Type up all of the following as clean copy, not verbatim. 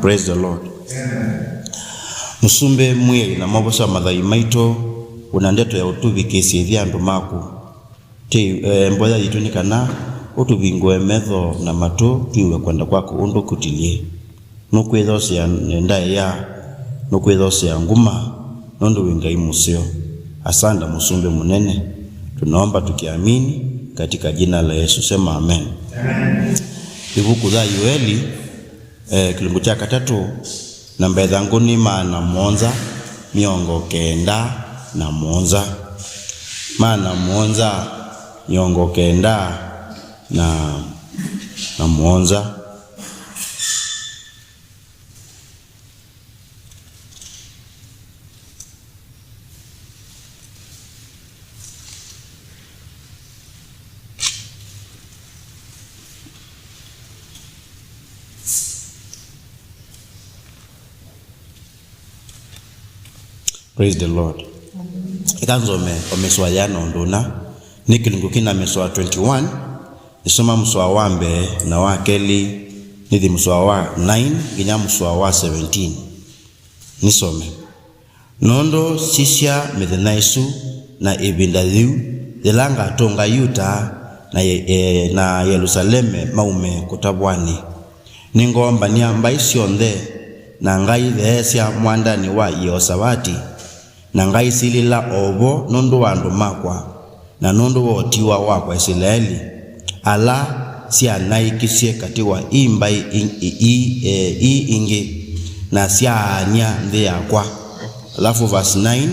Praise the Lord. Musumbe mweli na mabosa mathai maito unandeto ya utubi kesi ithia andu maku te mboya yitunikana utubingwe metho na mato tuwe kwenda kwako undo kutilie nukwithose ya ndaye ya nukwithose ya nguma nondo wingai museo. Asanda musumbe munene, tunaomba tukiamini katika jina la Yesu, sema amen. Ibuku za Yoeli kilungu cha 3 namba yangu ni maana monza miongo kenda na monza, maana monza miongo kenda na monza. Praise the Lord. Ikanzo omeswa yano nduna nikilungu kina meswa 21 nisoma mswa wambe na wakeli nithi mswa wa 9 ginya mswa wa 17 nisome. Nondo sisya methenaisu na ibindadhiu thilanga tonga Yuta na Yerusaleme maume kutabwani ningomba niamba isionthe na ngai theesya mwandani wa Yehoshafati na ngai silila obo nondo wandu makwa na nondo wotiwa wakwa Israeli ala sianaikisie katiwa imbai ingi na sianya nthi yakwa. Alafu verse 9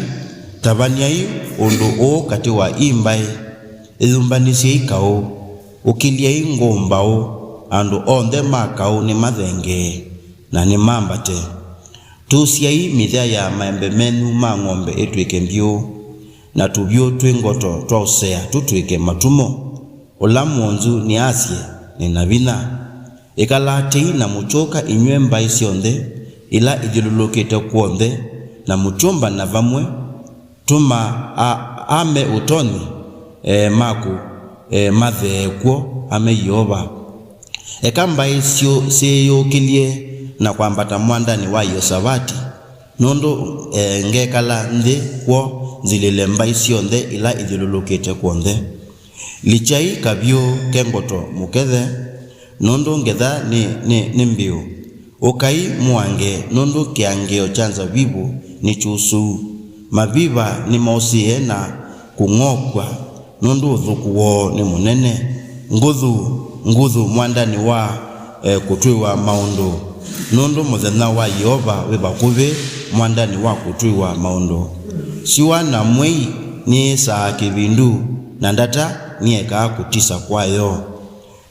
tabania hii undu o katiwa imbai ithumbanisi ikao ukilia ingombao andu onthe makao ni mathenge na ni mambate tusia hii mithia ya maembe menu ma ng'ombe etwike mbio na tubio twingoto twausea tutwike matumo ula mwonzu ni asye ni navina ikalati na muchoka inywe mbai sionthe ila ijilulukite kuonthe na muchumba na vamwe tuma ame utoni maku mathekwo ame Yehova ekamba isio seyokilie na kwambata mwandani wa Yehoshafati nondo ngekala nthi kwo zilile mbai sionthe ila ithilulukite kuonthe lichai kabyo kengoto mukethe nondo ngetha ni mbio ukai mwange nondo kiangeo chanza vivu ni chusu maviva ni mausie na kung'okwa nondo uthukuo ni munene nguthu mwandani wa kutwiwa maundu nondo muthenya wa Yehova wibakuve mwandani wa kutwiwa maundu siwa na mwei ni saa kivindu na ndata ni eka kutisa kwayo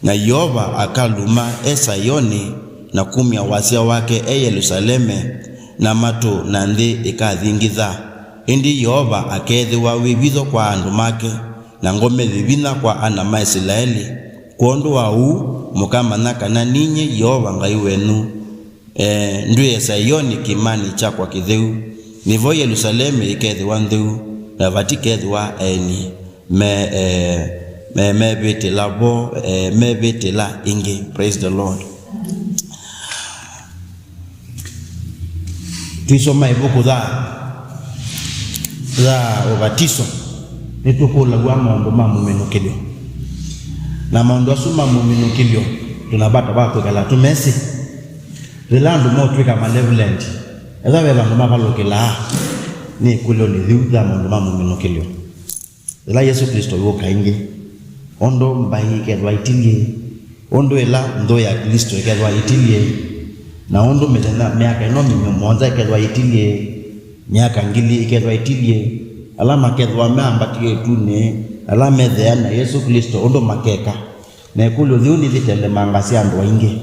na Yehova akaluma Sayoni na kumya wasia wake Yerusaleme na mato na nthi ikathingitha indi Yehova akethiwa wivitho kwa andu make na ngome thivina kwa ana ma Israeli kondo wau mukamana kana ninyi Yehova ngai wenu ndue Sayoni kimani chakwa kitheu nivo Yerusaleme ikethiwa ntheu na vatikethiwa eni mebetela bo mebetela ingi. Praise the Lord. Tuisoma ibuku za ubatizo nitukula gwa maundu mamumenukilio na maundu asuma mumenukilio tunabata bako kala tumesi rilandu motwika malevolent eza beba ndo mabalokela ni kulo ni dhiudha maundu mamumenukilio ila Yesu Kristo yoka ingi ondo mbai kedwa itilie ondo ela ndo ya Kristo kedwa itilie na ondo metena miaka ino mmonza kedwa itilie miaka ngili kedwa itilie alama kedwa mambatie tune alama thea na Yesu Kristo ondo makeka na kulo dhiuni litende mangasi andu ingi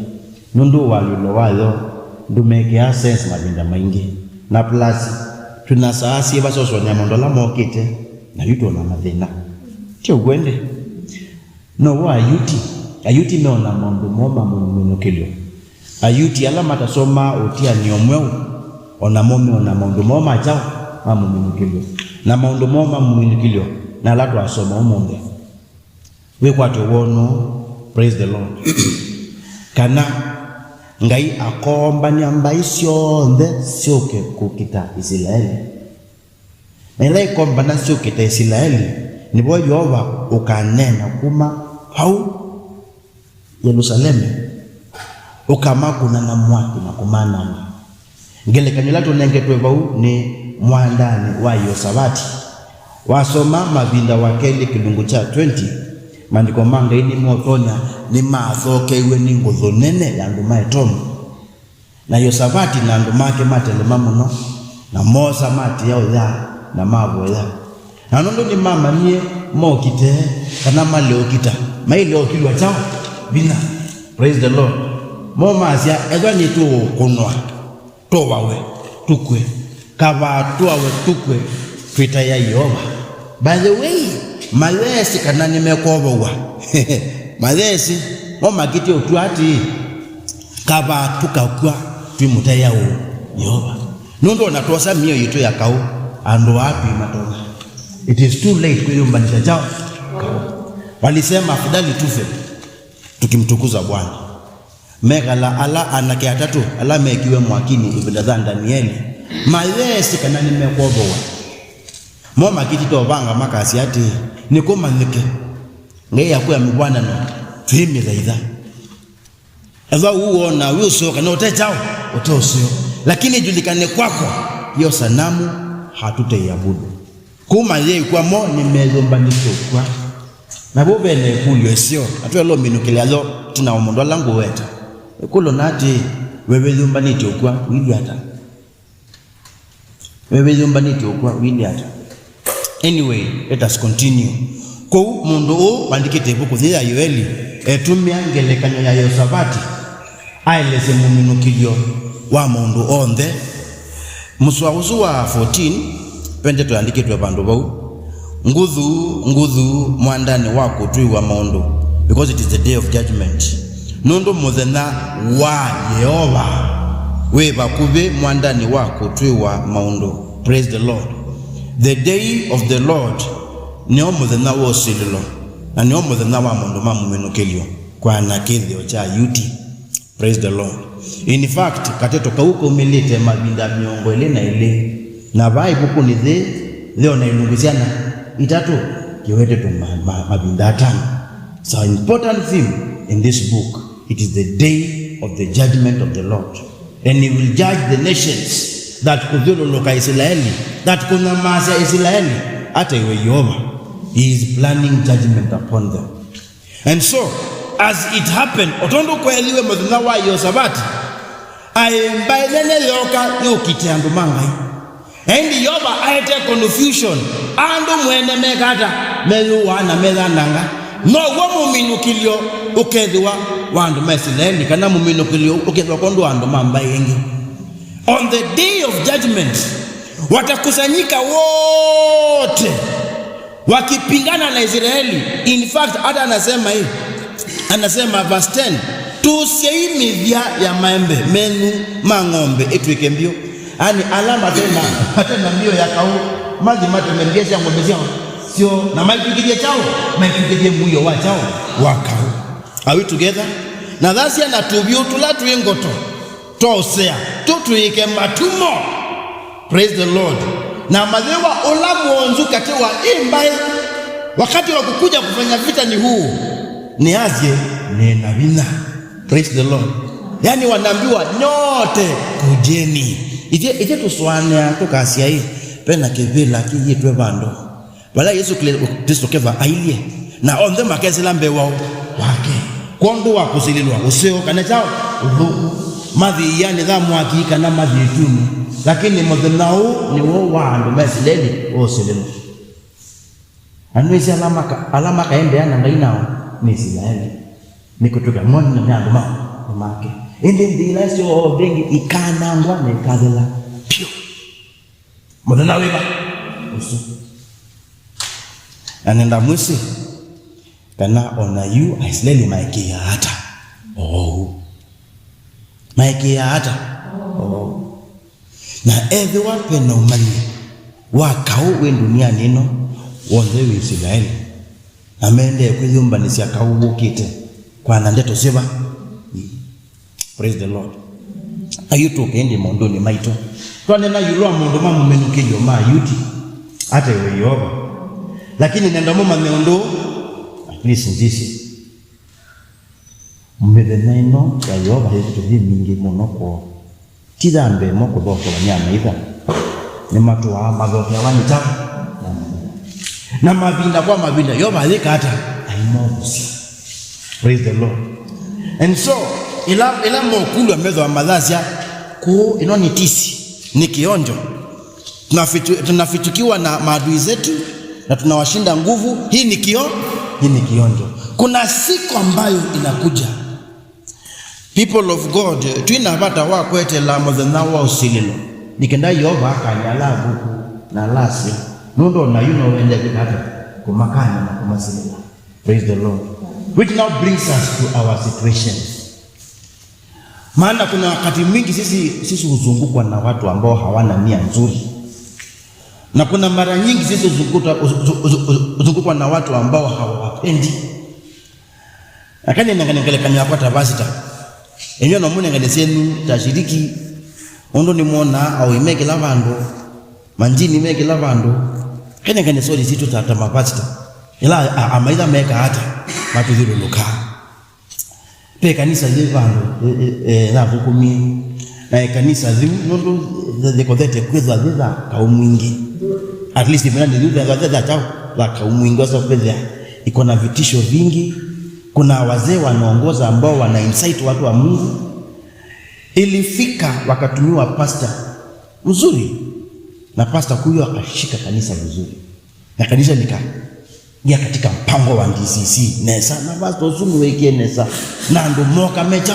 nondo walilo wayo ndumeke sense mabinda maingi na plus tunasaasi basoso nyamondo la mokite na yuto na mathina tio gwende no wa ayuti meona mondo moma mumenukilio ayuti alama tasoma utia niomweu ona mondo moma chao mumenukilio na mondo moma mumenukilio na latu asoma umonde we kwatu wono. Praise the Lord. Kana ngai akomba nyamba sionthe sioke kukita Israeli na ile komba na sioke ta Israeli nibo Yehova ukanena kuma hau Yerusalemu ukamakuna na mwaki na kumanana ngele kanyolato nengetwe bau ni mwandani wa Yosabati wasoma mavinda wakeli kilungu cha 20 mandiko manga ini motonya ni mathoke iwe ni nguthu nene ya nduma etomu na Yosabati na ndumake matelema muno na mosa mati yao ya na mavo ya na nondo ni mama nie mokite kana maleo kita maileo kilwa chao bina. Praise the Lord. Moma asia edwa ni tu kunwa to wawe tukwe kava tu wawe tukwe twita ya Yehova. By the way, malesi kana nimekobowa malesi moma kiti otuati kava tukakwa twimuta yao Yehova nondo natosa mio yitu ya kau ando wapi matonga. It is too late kuyumbanisha chao walisema afadhali tufe tukimtukuza Bwana. Megala ala anake atatu ala mekiwe mwakini ibada Danieli malesi kana nimekobowa moma kiti to banga makasi ati nikoma nike ngai yakuya mbwana no twimi zaida eva uona wiso kana utechao utosio lakini julikane kwako hiyo sanamu hatutaiabudu kuma yeye kwa mo nimezombanisho kwa na bobene kulyo sio atwelo minukile alo tuna omondo langu weta ekulo nati wewe zombanito kwa wili hata wewe zombanito kwa wili hata. Anyway, let us continue. Ko mundu o bandikite buku ya Yoeli etumia ngelekanyo ya Yosabati aileze muminukilyo wa mundu onthe muswauzu wa 14 pende tuandike twa bandu bau nguthu mwandani wako tui wa maundu because it is the day of judgment nondo muthenya wa Yehova we bakuve mwandani wako tui wa maundu. Praise the Lord. The day of the Lord nio muthenya wa usililo na nio muthenya wa mundu mamumenukelio kwa nakithio cha yuti. Praise the Lord. In fact kateto kauko umelete mabinda miongo ile na ile na Bible kuni leo na ilunguziana itatu kiwete tu mabinda tano. So important thing in this book, it is the day of the judgment of the Lord, and he will judge the nations that kudhuluka Israeli, that kunamaza Israeli hata iwe Yehova. He is planning judgment upon them. And so as it happened otondo kweliwe muthenya wa Yosabati aimbailene yoka yokite andu mangai and Yehova aite confusion andu mwene megata meluwa na melananga no wo muminukilyo ukethwa wandu Israeli kana muminukilyo ukethwa kondo andu mamba yengi. On the day of judgment watakusanyika wote wakipingana na Israeli. In fact hata anasema verse 10 tuseimithia ya maembe menu mang'ombe etwike mbio ani alama tena mbio ya kau mazi matemendesha ng'ombe zao sio na maipigilie chao maipigilie muyo wa chao wakau. Are we together? Na thasi na tubio tulatu yengoto tosea tutuike matumo. Praise the Lord. Na mazewa olamu onzu katewa imbai wakati wa kukuja kufanya vita ni huu ni aje ni nabina. Praise the Lord. Yani wanaambiwa nyote kujeni ije tuswane tukasia hii pena kevela kijitwe bando wala Yesu Kristo keva ailie na on them akesela mbe wao wake kondo wa kusililwa useo kana chao madhi yani dhamu hakika na madhi etunu lakini mothenao ni wo wandu mesileli osililwa anwezi alama kaende ana ndainao ni Israeli ni kutoka ngoni na nyandu make ende ndila sio bengi ikana ngwa ne kadela pio mothenao iba usu anenda mwisi kana ona you Israeli maikia hata maikia hata na everyone pena umani wakao we dunia nino wonze we Israeli amende kwiyumba nisi akawukite kwa nandeto siba Praise the Lord. Ayuto kende mondo ni maito. Twane na yulo mondo mamu menukilio ma yuti. Ata iwe Yehova. Lakini nenda mama meondo. Listen this. Mbele neno ya Yehova hizo mingi monoko. Tidambe moko boko wanyama ita. Ni matu wa magofu ya wanita. Na mabinda kwa mabinda Yehova halika hata. Aimobusi. Praise the Lord. And so ila mokulu wa mezo wa madhasia ku inoni tisi ni kionjo. Tunafitukiwa na maadui zetu na tunawashinda nguvu. Hii ni kionjo. Kuna siku ambayo inakuja. People of God, tuinapata wakwete la modhenawa usililo. Nikenda Yehova kanyala buku na lasi. Nundo na yuno wende kikata kumakanya na kumasilila. Praise the Lord. Which now brings us to our situation. Maana kuna wakati mingi sisi huzungukwa na watu ambao hawana nia nzuri. Na kuna mara nyingi sisi huzungukwa na watu ambao hawapendi. Akani ngangale kanya kwata basita. Enyo no mune ngale senu tashiriki ondo ni muona au imeke lavando. Manjini imeke lavando. Kene ngane sori situ tata mabasita. Ila amaida meka hata matudhuru luka. Pe kanisa zivando na vukumi na kanisa zimu nondo zekodete kweza ziza kaumwingi. At least imani ziza ziza chao la kaumwingi wasa kweza iko na vitisho vingi. Kuna wazee wanaongoza ambao wana insight watu wa Mungu. Ilifika wakatumiwa pastor mzuri na pastor huyo akashika kanisa vizuri. Na kanisa ya katika mpango wa DCC nesa na basto zungu weke nesa na ndo moka mecha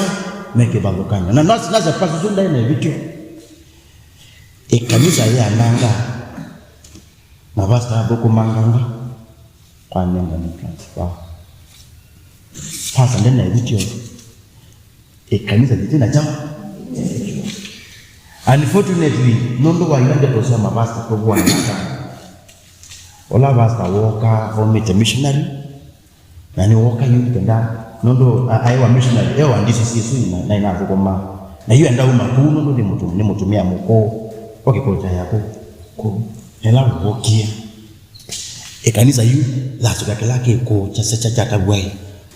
meke bagokanya na naza pasu zunda ina vitu kanisa ya nanga na basta aboko manganga kwa nenda ni transfer pasa ndena vitu kanisa tena chama. Unfortunately nondo wa ilande tosema basta kwa bwana. Ola basta woka for meet a missionary. Nani woka yuni kenda nondo aiwa missionary ewa ndisi sisi na inavukoma. Na hiyo enda umakuu nondo ni mutumia muko wakikota yako ko hela wokia. Kanisa yu la tukake lake ko cha tabwai.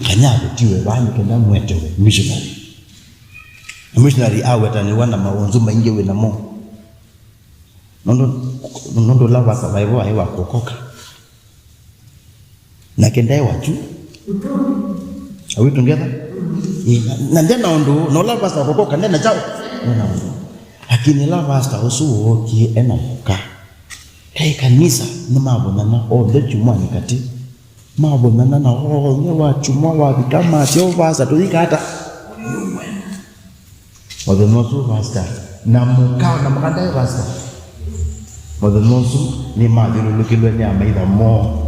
Kanyago tiwe bani kenda mwetewe missionary. Missionary awe taniwana maonzo maingi we na mo. Nondo lava survival aiwa kokoka. Na kenda watu. Are we together? Na ndena ondo no lava sa kokoka ndena chao. Ndena ondo. Lakini lava sa osu woki ena ka. Kanisa ni mabonana all the chumani kati. Mabonana na all ni watu mwa bikama sio basa tulika hata. Wadonosu basta na mukao na makanda basta. Wadonosu ni madhiru lukilwe ni amaida mo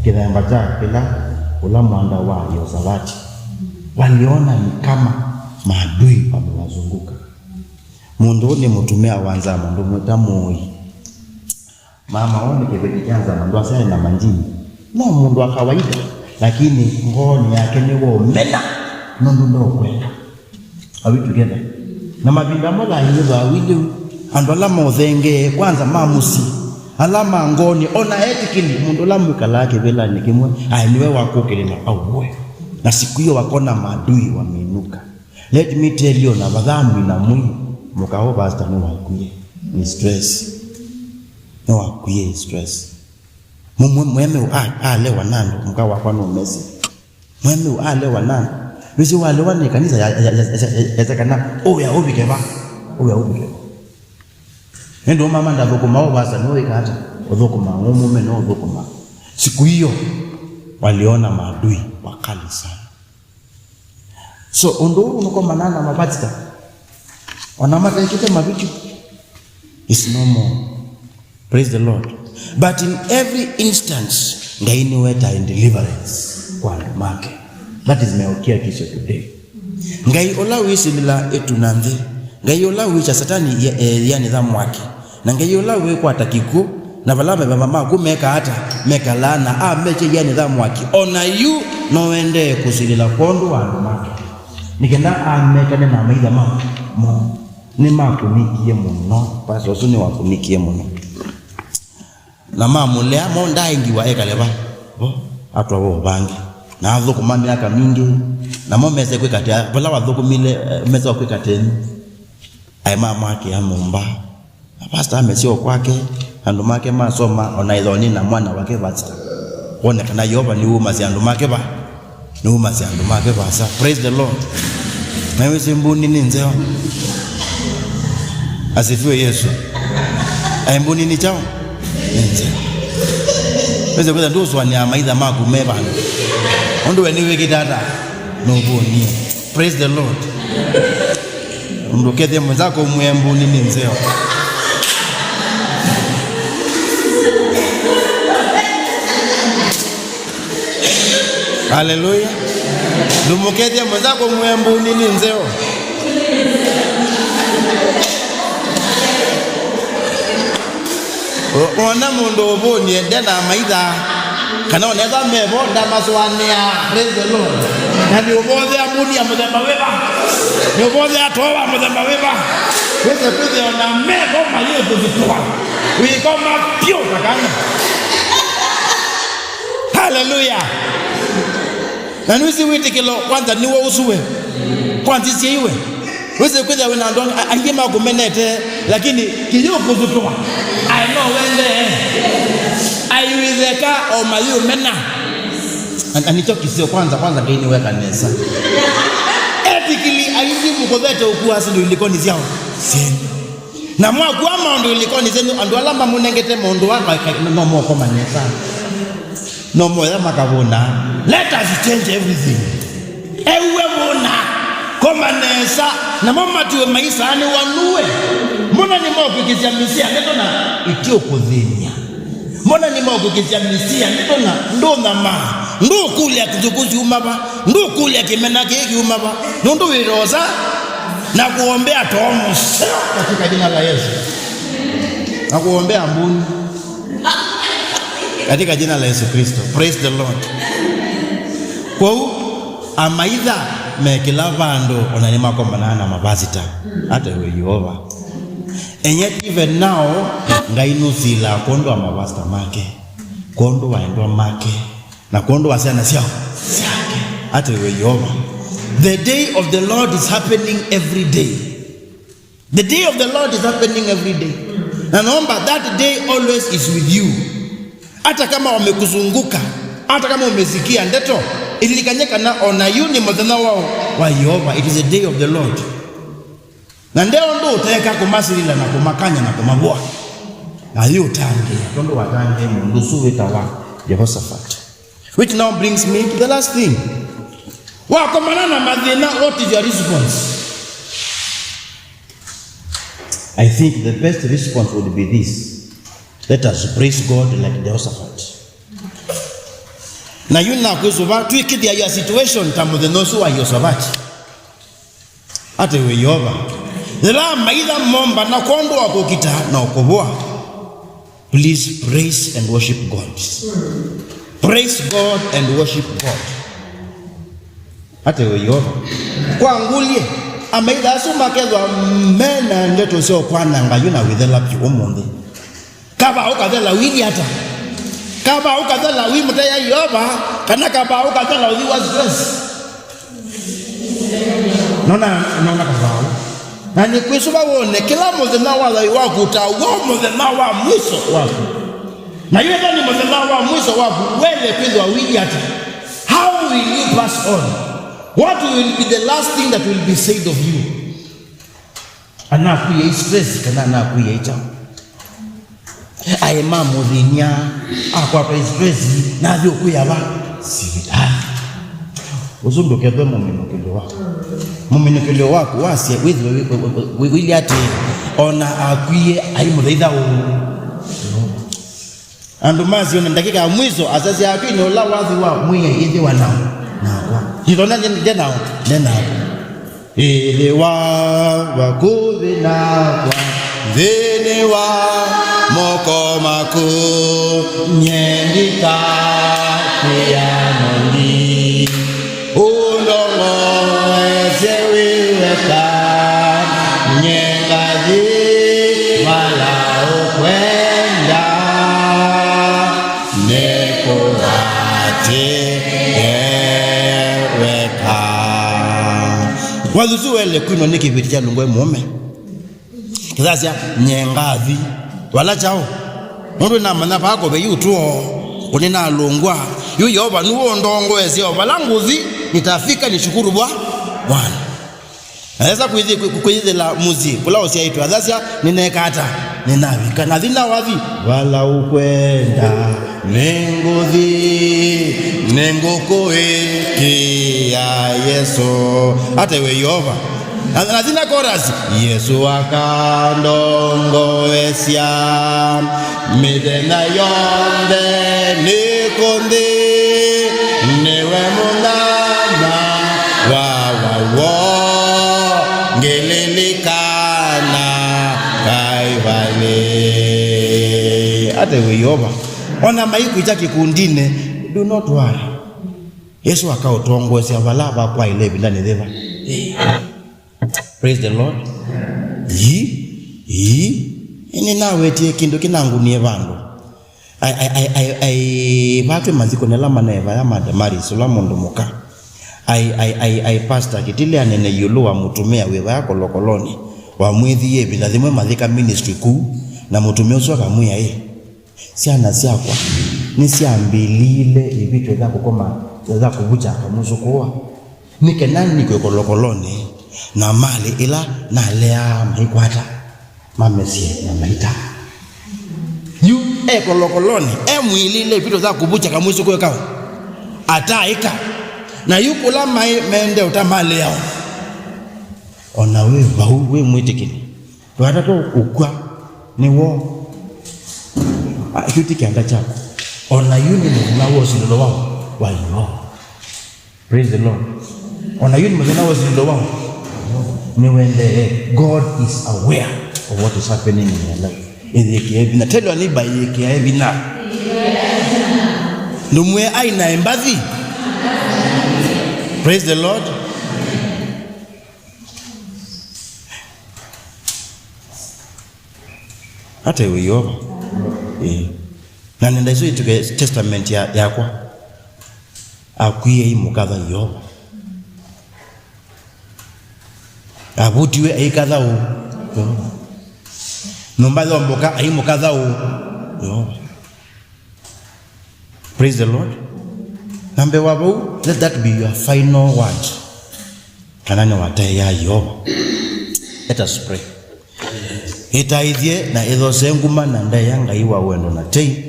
kila yambaja kila ula mwanda wa Yosavati. Waliona ni kama maadui wamewazunguka. Mundu ni mutumia wanza mundu mutamoi. Mama wone kebeki kianza mundu asaya na manjini. No mundu wa kawaida lakini ngoni yake ni wo mena nondo kwenda. Are we together? Na mabinda mola hiyo wawili andola modhenge kwanza mamusi alama ngoni ona etikili mundu lamu kalake bela nikimwe niwe wako kelena auwe na siku hiyo wakona maadui wameinuka. Let me tell you na badhambi na mwi mukao basta no wakuye ni stress no wakuye stress mweme ale wanando mkao wako no mesi mweme ale wanando Lusi wale wane kanisa ya kana oya obikeba Endo mama ndavokoma obasa no ikata odhokoma ngomume no odhokoma. Siku hiyo waliona maadui wakali sana. So ondo unoko manana mabadita wanamata ikite mabichu is no more. Praise the Lord. But in every instance ngaini weta in deliverance kwa make. That is meokia kisho today. Ngai ola wisi mila etunande. Ngai ola wicha satani ya nidhamu wake. Na ngai ola we kwa takiku. Na valame mama kumeka hata meka lana meche ya nidhamu wake. Ona yu no wende kusilila kondo wa numake. nikenda amekane na maitha mo ni makunikie muno paso suni wakunikie muno na mamulea mo ndaingiwa ekaleba atwa bo bangi na athuku miaka mingi na mo meze kwikatia bala wathuku mile meze kwikateni ai mama yake amumba pastor amesio kwake andu make masoma ona ithoni na mwana wake batsa one kana yoba ni uma zi andu make ba ni uma zi andu make basa. Praise the Lord. Na wewe simbuni ni nzeo asifiwe Yesu. Aimbuni ni chao nzeo wewe kwenda ndo swani ya maitha maku meba ondo weniwe kidada no boni. Praise the Lord. Ndokete mwenzako mwembuni ni nzeo. Hallelujah. Lumukete mwenzako mwembuni ni nzeo. Ona mundo oboni endena maitha kana oneza mebo ndamaswania. Praise the Lord. Na ni obothe amuni amuthemba weba ni obothe atowa amuthemba weba wese kwithe ona mebo mayo kuzitwa wikoma pio kakana. Hallelujah. Na nusi witikilo kwanza niwe usuwe kwanza siwe wese kwithe wena ndo angema kumenete lakini kiyo kuzitwa I know when aiwezeka o mayo mena anitoki sio kwanza gaini weka nesa ethically ayizi mukovete ukuasi ndo ilikoni zao seni na mwaku ama ndo ilikoni zenu andu alamba munengete mondo waka no more koma nesa no more ya makavuna. Let us change everything ewe mona koma nesa na mama tuwe maisa ane wanuwe mona ni mwa kukizia misia netona itio kudhinia mona ni mwa kukizia misia netona ndo na maa ndo kulia kuzukuzi umaba ndo kulia kimena kiki umaba ndo wiroza na kuombea tomu katika jina la Yesu na kuombea mbuni katika jina la Yesu Kristo. Praise the Lord. Kwa amaitha mekila vando onanima kombana na mabazita hata we Yehova and yet even now ngainusila kondo amabasta make kondo waendwa make na kondo wasiana siao siake hata we Yehova. The day of the Lord is happening every day. The day of the Lord is happening every day. Na naomba that day always is with you. Hata kama wamekuzunguka, hata kama umesikia ndeto ilikanyeka na ona yuni mwadhana wao wa Yehova. It is a day of the Lord. Na ndeo ndo utayeka kumasilila na kumakanya na kumabua na yu utangi tondo watangi mundu suwe tawa Jehoshaphat. Which now brings me to the last thing. Wakomanana madhina, what is your response? I think the best response would be this. Let us praise God like Jehoshaphat. Na yuna kuzuba tuikidia your situation tamude nosu wa Jehoshaphat. Ate we Yehova. Zela maitha momba na kondo wako kita na okoboa. Please praise and worship God. Praise God and worship God. Ate we Yehova. Kwa ngulie amaitha asuma kezwa mena ndeto sio kwana ngayuna withela pi omonde. Kaba ukadela wili hata. Kaba ukadela wi mutaya Yehova kana kaba ukadela wi was stress. Nona kaba. Na ni kwisuba wone kila muzema wala wako utawo muzema wa mwiso wako. Na yeye ndani muzema wa mwiso wako wele kwizwa wili hata. How will you pass on? What will be the last thing that will be said of you? Anakuye stress kana anakuye ita. Aema mudhinya akwa stress na byo kuyaba sibita. Uzundoke mumenekelo wako wasi wili ate ona akuye aimudhaidha andu mazi ona ndakika ya mwizo azazi yake ni ola wazi wa mwenye yende wanao na hidona ndenao ile wakuvi na kwa vene wa moko maku nyendika ya mondi ulongo eze wala ukwenda nikuwateweka wazuzuwele kwino nikiviti cha lungwe mume kizasya nyengavi wala chao mundu namanya pako be yutuo kunena lungwa yu Yehova nuo ndongo ezi Yehova languzi nitafika nishukuru Bwana naweza kuithi la muzi kula usiaitu adhasya ninekata ninavika na dhina wavi wala ukwenda nenguthi nengukuikia Yesu hata iwe Yehova na dhina korasi Yesu akandongoesya midena yonde nikundi niwe munama wawawo ngelilikana kaivale hata iwe Yehova ona maiku icha kikundine do not worry Yesu akautongoesya valava kwa 11 ndani dheva praise the Lord ini nawe tie kindu kinangunie vandu ai vatwe maziko nelama neva ya madamari sulamondo muka ai pastor kitile anene yulu wa mutumia wewa yako lokoloni wa mwithi yebi na dhimwe madhika ministry kuu na mutumia usuwa kamuya siana siakwa ni siambilile ibitu eza kukoma eza kubucha kamusukuwa nike nani niko lokoloni na mali ila na lea maikwata mamesie na maita yu kolokoloni mwilile ibitu eza kubucha kamusukuwa kao ataika na yukula mende utamale yao ona we mwitikini watato ukwa ni wo akutiki anda chako ona yuni na wo sililo wao wayo praise the Lord ona yuni na wo sililo wao ni wende God is aware of what is happening in your life na telo ni bayeke evina numwe aina embazi praise the Lord hata iwe Yehova na nenda iso ituke testament yakwa akwiye imukatha Yehova abutiwe aikatha u nombatho mboka aimukatha u Yehova praise the Lord nambe wabu let that be your final word kanane watae ya Yehova let us pray itaithie na ithose nguma na ndaya ngai wa wendo na tei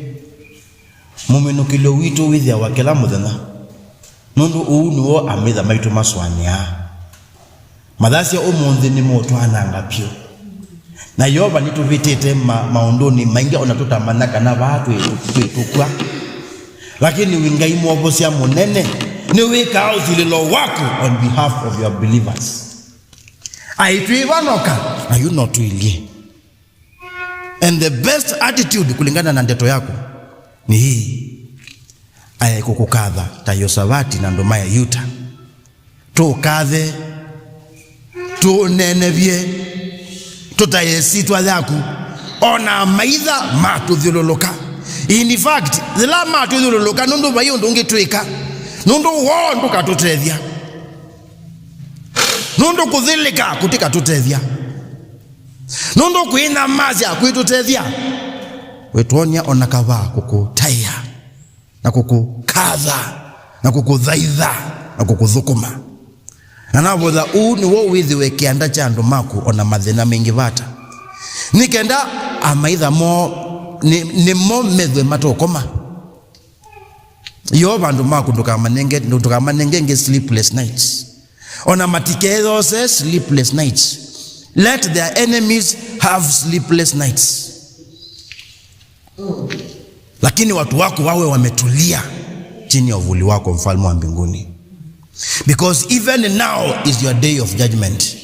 muminukilo witu withia wakela muthenya nundu uu niwo amitha maitu maswania mathasya umuthi ni mutwananga pio na Yehova nituvitite maunduni maingi ona tutamanaka na vatu tukwa lakini wingai mwobosya munene ni wika uzililo wako on behalf of your believers aitwivanoka na you not tuilie. And the best attitude kulingana na ndeto yako ni hii kukukadha tayosavati na ndomaya yuta tukadhe tunenevye tutayesitwa dhaku ona maitha matuthiululuka. In fact thila matuthiululuka nundu vayo ndungitwika nundu wo ndukatutethia nundu kuthilika kutika tutethia nundu kuina mazia kuitutethia wetuonia ona kava kukutaya na kukukadha na kukuthaitha na kukuthukuma na navotha uu ni wo withiwe kianda cha andu maku ona mathina mengi vata nikenda amaitha mo ni mo methwe matokoma yo vandu maku ndukamanenge sleepless nights ona matikezo se sleepless nights. Let their enemies have sleepless nights. Lakini watu wako wawe wametulia chini ya uvuli wako mfalme wa mbinguni. Because even now is your day of judgment.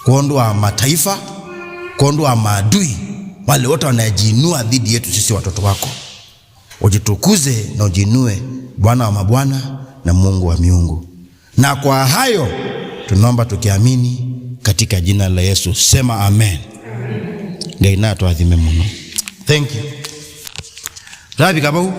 Kuondoa mataifa, kuondoa maadui, wale wote wanajiinua dhidi yetu sisi watoto wako. Ujitukuze na ujinue Bwana wa mabwana na Mungu wa miungu. Na kwa hayo tunaomba tukiamini katika jina la Yesu. Sema amen. ngai na twathime muno. Thank you. Rabi kabau.